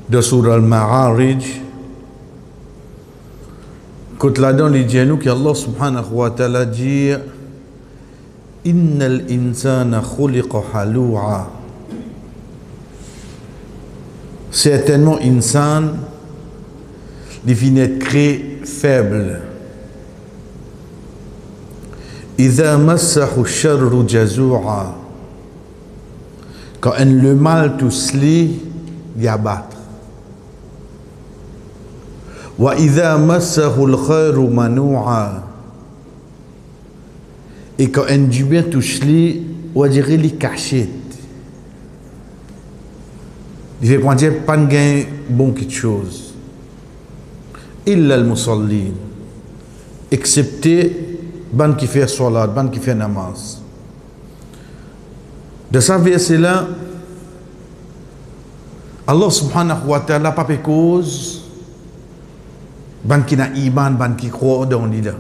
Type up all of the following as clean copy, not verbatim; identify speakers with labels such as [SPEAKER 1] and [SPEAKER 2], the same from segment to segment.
[SPEAKER 1] de Surah Al-Ma'arij, quand là-dedans, il dit à nous qu'Allah subhanahu wa ta'ala dit Innal insana khuliqa halu'a. Certainement, insan, il finit être créé faible. Idha massahu sharru jazu'a. Quand le mal touche lui, il abattre. Wa idha massahu al-khairu manu'a. Et quand du bien touche lui, on dirait qu'il cachette. Il fait dire pas de gain bon quelque chose. Illa al-musallin. Excepté ban qui fait salat, ban qui fait namaz. De ce verset-là, Allah subhanahu wa ta'ala pas fait cause ban qui n'a iman, ban qui croit dans l'île.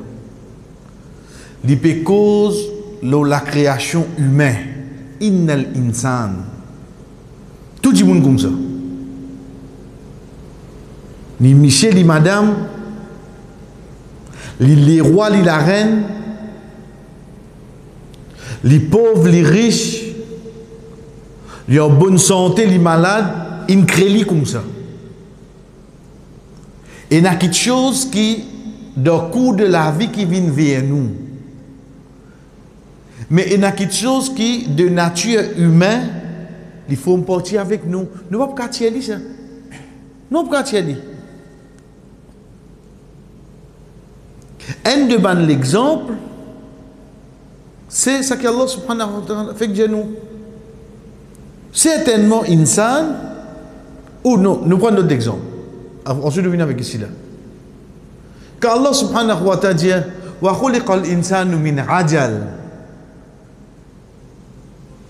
[SPEAKER 1] Il fait cause la création humaine. Innal insan. Tout le monde comme ça. Ni Michel, ni madame, les rois, ni la reine, les pauvres, les riches, les en bonne santé, les malades, ils créent comme ça. Et il y a quelque chose qui, dans le cours de la vie, qui vient vers nous. Mais il y a quelque chose qui, de nature humaine, il faut partir avec nous. Nous ne pouvons pas tirer ça. Nous ne pouvons pas tirer. Un de l'exemple, c'est ce qu'Allah subhanahu wa ta'ala fait que nous. Certainement, insan, ou non, nous prenons d'autres exemples. Ensuite, nous venons avec ici là. Quand Allah subhanahu wa ta'ala dit wa khuliqal insanu min ajal.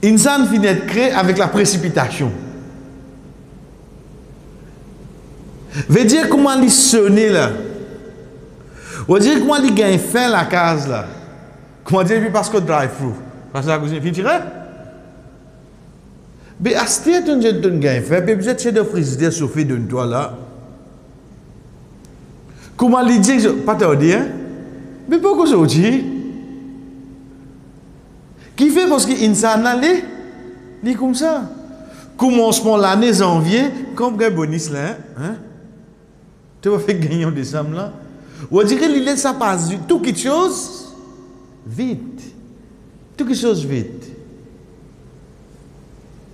[SPEAKER 1] Insan finit d'être créé avec la précipitation. Veut dire comment il sonne là. Veut dire comment il gagne fin la case là. Comment dire parce que drive-through. Parce que la cuisine finit tirer. Mais à ce temps, tu as gagne fin. Mais vous êtes chez le frigidaire chauffé de toi là. Comment il dit pas te dire. Mais pourquoi ça dit? Qui fait parce qu'il s'en allait, il est comme ça. Commencement l'année janvier, comme un bonus là, hein? Tu vas faire gagner en décembre là. On dirait qu'il laisse ça passer tout quelque chose vite. Tout quelque chose vite.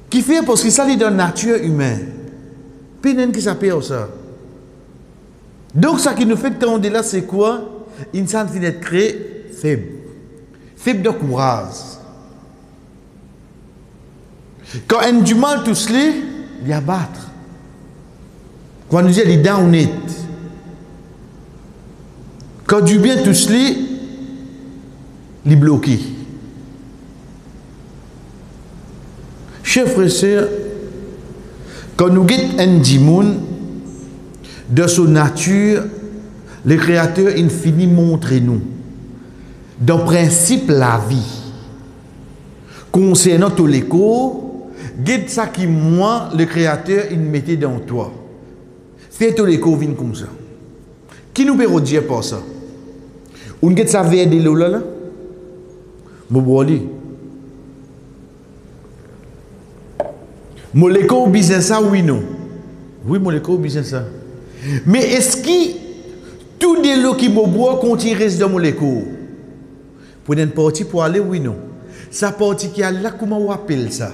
[SPEAKER 1] Qui fait parce que ça est dans la nature humaine. Pénen qui s'appelle ça. Donc ça qui nous fait que on est là, c'est quoi? Une sainte finit d'être créé faible. Faible de courage. Quand on a du mal tout cela, il y a battre. Quand on dit il est down it. Quand du bien tout cela, il est bloqué. Chers frères et sœurs, quand nous guettons un dimoun, de son nature, le Créateur infini montre nous, dans le principe la vie, concernant tous les cours, guide ça qui moi, le Créateur, il mettait dans toi. Fais tous les cours viennent comme ça. Qui nous peut dire par ça? On guide ça vers des lola là? Moboli. Moléco business ça oui non? Oui, moléco business ça. Mais est-ce que tout des lots qui boboient continue reste dans moléco? Pour une partie pour aller oui non? Sa partie qui a là, comment on appelle ça?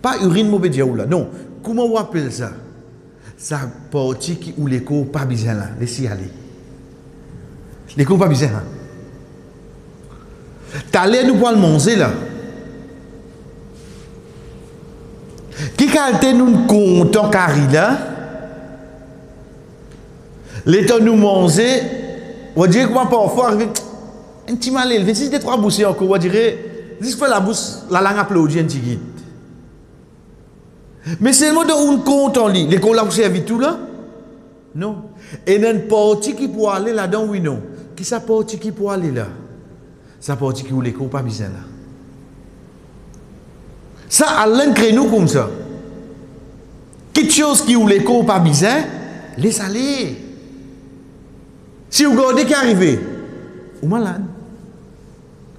[SPEAKER 1] Pas urine mauvais diaou là, non. Comment on appelle ça? Sa partie qui ou l'écho pas besoin là, laissez aller. L'écho pas besoin là. T'as l'air nous pour le manger là. Qui qualité nous comptons carré là? L'état nous manger, on dirait comment parfois arriver un petit mal élevé, si c'était trois boussées encore, on dirait, si je la bouche, la langue applaudit un petit guide. Mais c'est le mot de on compte en lit. L'école a servi tout là? Non. Et il y a une partie qui peut aller là-dedans, oui, non. Qui sa partie qui peut aller là? Sa partie qui ou l'école pas besoin là. Ça, à l'un crée nous comme ça. Quelque chose qui ou l'écho pas bizarre, laisse aller. Si vous regardez qui est arrivé, ou malade.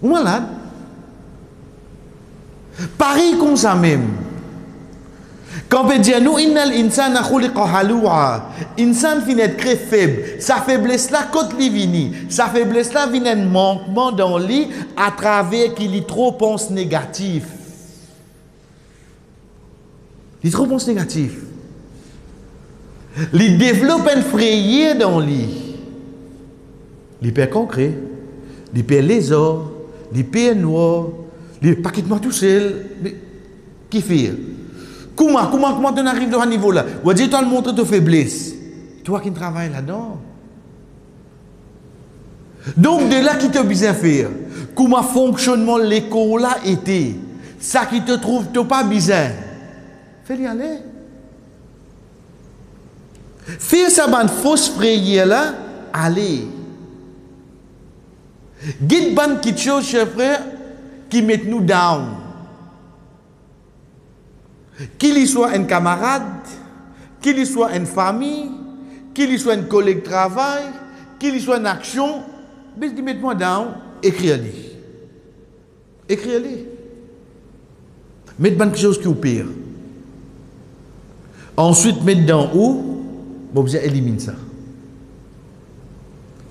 [SPEAKER 1] Ou malade. Pareil comme ça même. Quand on dit nous, innal insana khuliqa halu'a. Insan finit être très faible. Sa faiblesse là, quand il vient, sa faiblesse là vient un manquement dans lui à travers qu'il y trop pense négatif. Il trop pense négatif. Il développe une frayeur dans lui. Il perd concret, il perd les ors, il perd noir, il pas quitte moi tout seul. Mais qui fait? Comment tu arrives à ce niveau-là? Ou dire toi le montre de faiblesse. Toi qui travailles là-dedans. Donc de là qui te besoin faire. Comment fonctionnement l'école là était? Ça qui te trouve pas besoin. Fais-y aller. Fais ça ban fausse frayeur là, allez. Guide ban quelque chose, chers frères, qui met nous down. Qu'il y soit un camarade, qu'il y soit une famille, qu'il y soit un collègue de travail, qu'il y soit une action, mais mettez-moi down, écrivez-le. Écrivez-le. Mettez quelque chose qui est au pire. Ensuite, mettez dans où, bon, vous éliminez ça.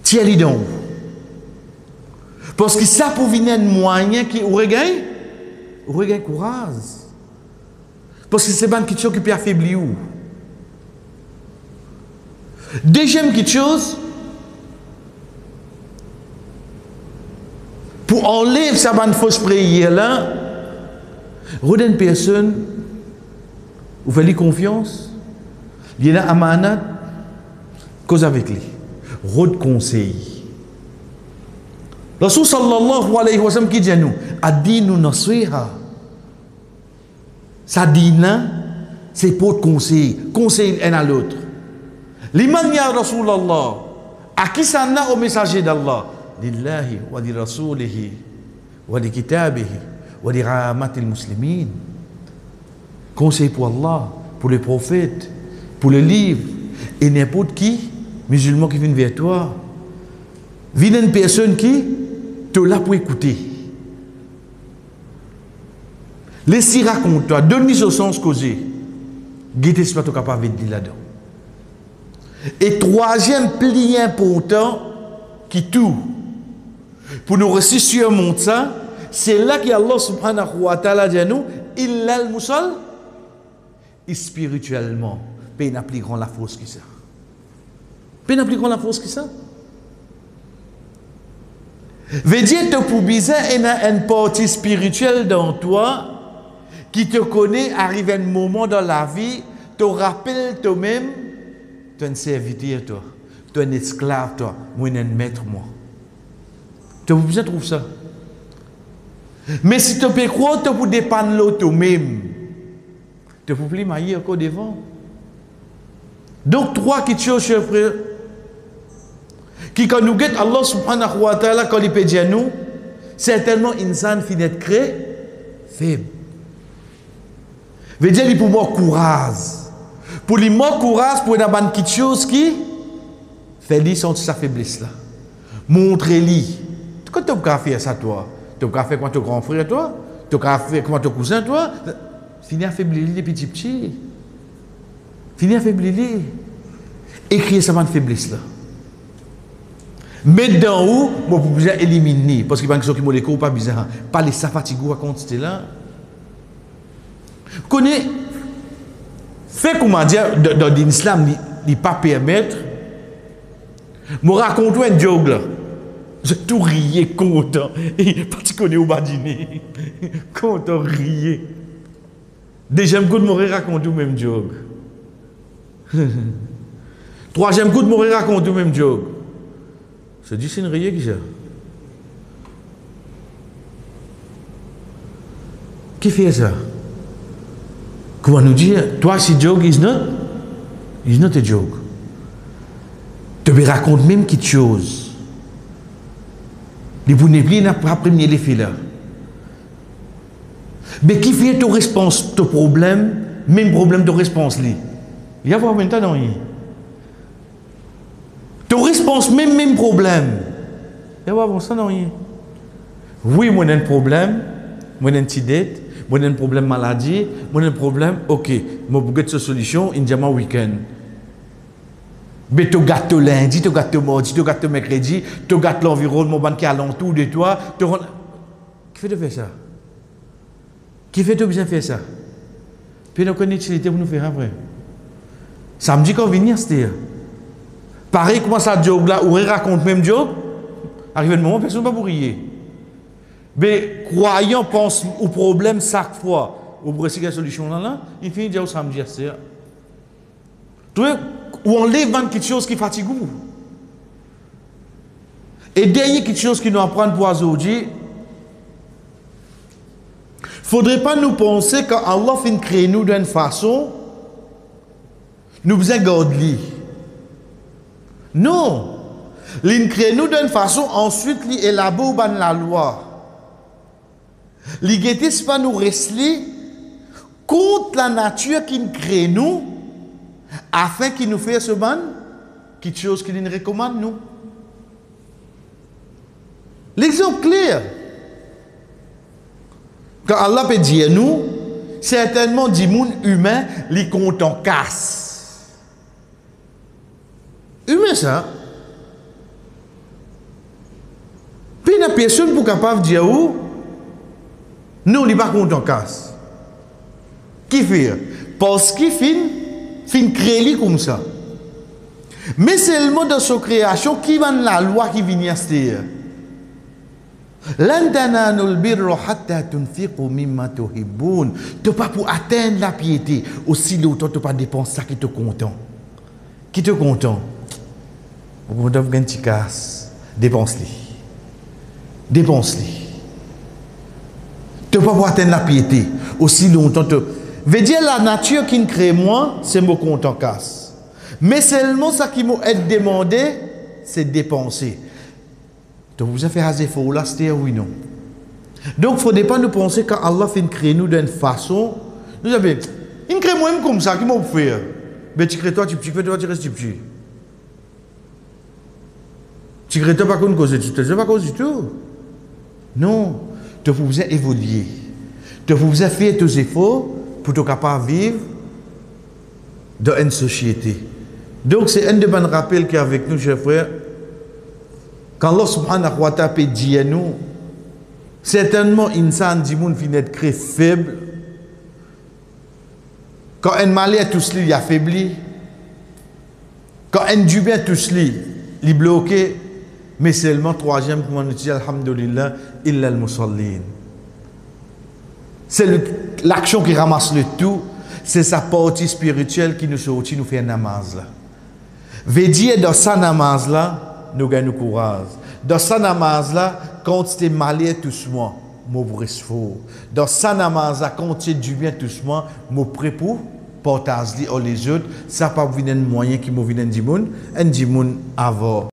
[SPEAKER 1] Tiens-le dans où. Parce que ça pour venir un moyen qui vous regagne courage. Parce que c'est pas quelque chose qui peut affaiblir. Deuxième quelque chose, pour enlever sa bande fausse prière là, redonne une personne, vous faites confiance, il y a un amanat, cause avec lui, redonne conseil. Rasul sallallahu alayhi wa sallam qui dit à nous, ad-dinu nasiha. Ça dit là, c'est pour conseiller un à l'autre. Liman ya Rasulallah, à qui ça n'a au messager d'Allah? Lillahi wa li rasulihi wa li kitabihi wa li ramatil muslimin. Conseil pour Allah, pour les prophètes, pour le livre, et n'importe qui, musulman qui vient vers toi. Vient une personne qui te l'a pour écouter. Laissez raconte-toi, donne-lui au sens causé. Guide ce que tu es capable de dire là-dedans. Et troisième pli important, qui tout, pour nous réussir sur ça, c'est là qu'Allah subhanahu wa ta'ala dit à nous, il a le moussal, et spirituellement, il n'a plus grand la force que ça. Il n'a plus grand la force que ça. Veut dire que pour bizarre, il y a une partie spirituelle dans toi qui te connaît, arrive un moment dans la vie, te rappelle toi-même, tu es un serviteur, toi, tu es un esclave, toi, moi, un maître, moi. Tu as besoin de trouver ça. Mais si tu peux croire, tu peux dépendre l'autre toi-même. Tu peux plus mailler encore devant. Donc, trois qui choses, chers frères, qui quand nous guette Allah subhanahu wa ta'ala, quand il peut dire nous, certainement, insan finit de créer faible. Veut dire, il peut avoir courage. Pour lui avoir courage, pour avoir quelque chose qui fait lui sentir sa faiblesse là. Montrez-lui. Quand tu as fait ça, toi, tu as fait comme ton grand frère, toi, tu as fait comme ton cousin, toi, finis à faiblir les petits. Finis à faiblir les. Écrire sa faiblesse là. Mettre dans où, bon, pour bien éliminer, parce qu'il y a des gens qui m'ont l'écho, pas bizarre. Pas les safatigou à compter là. Connais, fait comment dire, dans l'islam, il ne pas permettre. Je raconte un joke là. Je tout riais content. Et pas tu connais au bas dîner. Content, riais. Deuxième coup de mourir raconte le même joke. Troisième coup de mourir raconte le même joke. Je dis c'est une riais qui ça. Qui fait ça? Comment nous dire, toi, si joke is not a joke. Tu me racontes même quelque chose. Les bonnes n'a pas premier les filles là. Mais qui fait ton réponse, ton problème, même problème de réponse li. Il y a pas maintenant rien. Tu réponds même problème. Il y a pas ça non rien. Oui, moi j'ai un problème, moi j'ai une petite dette, moi j'ai un problème maladie, moi j'ai un problème, ok, moi j'ai une solution, il y a un week-end. Mais tu gâtes lundi, tu gâtes mardi, tu gâtes mercredi, tu gâtes l'environnement qui est alentour de toi. Qui fait de faire ça? Qui fait de bien faire ça? Puis nous avons une utilité pour nous faire après. Samedi quand on vient, c'était. Pareil, comment ça job là, ou raconte même job, arrive le moment, personne ne va pour rier. Mais croyant, pense au problème chaque fois, au bref, la solution là, il finit de dire au samedi, c'est. Tu vois, ou on lève quelque chose qui fatigue. Et derrière quelque chose qui nous apprend pour aujourd'hui, il ne faudrait pas nous penser quand Allah fait créer nous d'une façon, nous besoin garder. Non. Il crée nous d'une façon, ensuite il élabore la loi. Il ne pas nous rester contre la nature qui nous crée nous, afin qu'il nous fasse ce ban, quelque chose qu'il nous recommande nous. L'exemple clair. Quand Allah peut dire nous, certainement des monde humain, les compte en casse. Humain ça. Puis il n'y a personne pour capable de dire où, non, il n'est pas compte en casse. Qui fait? Parce qu'il fin créer comme ça. Mais seulement dans sa création qui va la loi qui vient à se dire. Lan tanalul birra hatta tunfiqu mimma tuhibbun. Tu pas pour atteindre la piété aussi longtemps tu pas dépenser ça qui te content. Qui te content. Vous devez gagner une casse, dépense-les. Dépense-les. Tu pas pour atteindre la piété aussi longtemps tu veut dire la nature qui me crée moi, c'est mon compte en casse. Mais seulement ça qui m'a demandé, c'est dépenser. Donc vous avez fait assez fort là, c'est oui non. Donc il ne faudrait pas nous penser quand Allah fait créer nous d'une façon, nous avons, il crée moi-même comme ça, qui m'a fait. Mais tu crées toi, tu crées toi, tu restes petit. Tu crées toi pas comme cause, tu ne pas cause du tout. Non, tu vous évoluer. Tu vous faire tous les efforts pour être capable de vivre dans une société. Donc c'est un des bons rappels qui est avec nous, chers frères. Quand Allah subhanahu wa ta'ala dit à nous, certainement, insan dit moun finit être très faible. Quand un malheur tous li, il affaibli. Quand un du bien tous li, il bloqué. Mais seulement troisième, comme on dit, alhamdulillah, illa al-musallin. C'est l'action qui ramasse le tout. C'est sa partie spirituelle qui nous sortit, nous fait un namaz là. Veut dire dans sa namaz là, nous gagnons courage. Dans sa namaz là, quand tu es malade tout souvent, moi fort. Dans sa namaz là, quand tu es du bien tout souvent, moi prêt pour partager les autres. Ça pas venir un moyen qui me vient un dimoun avant.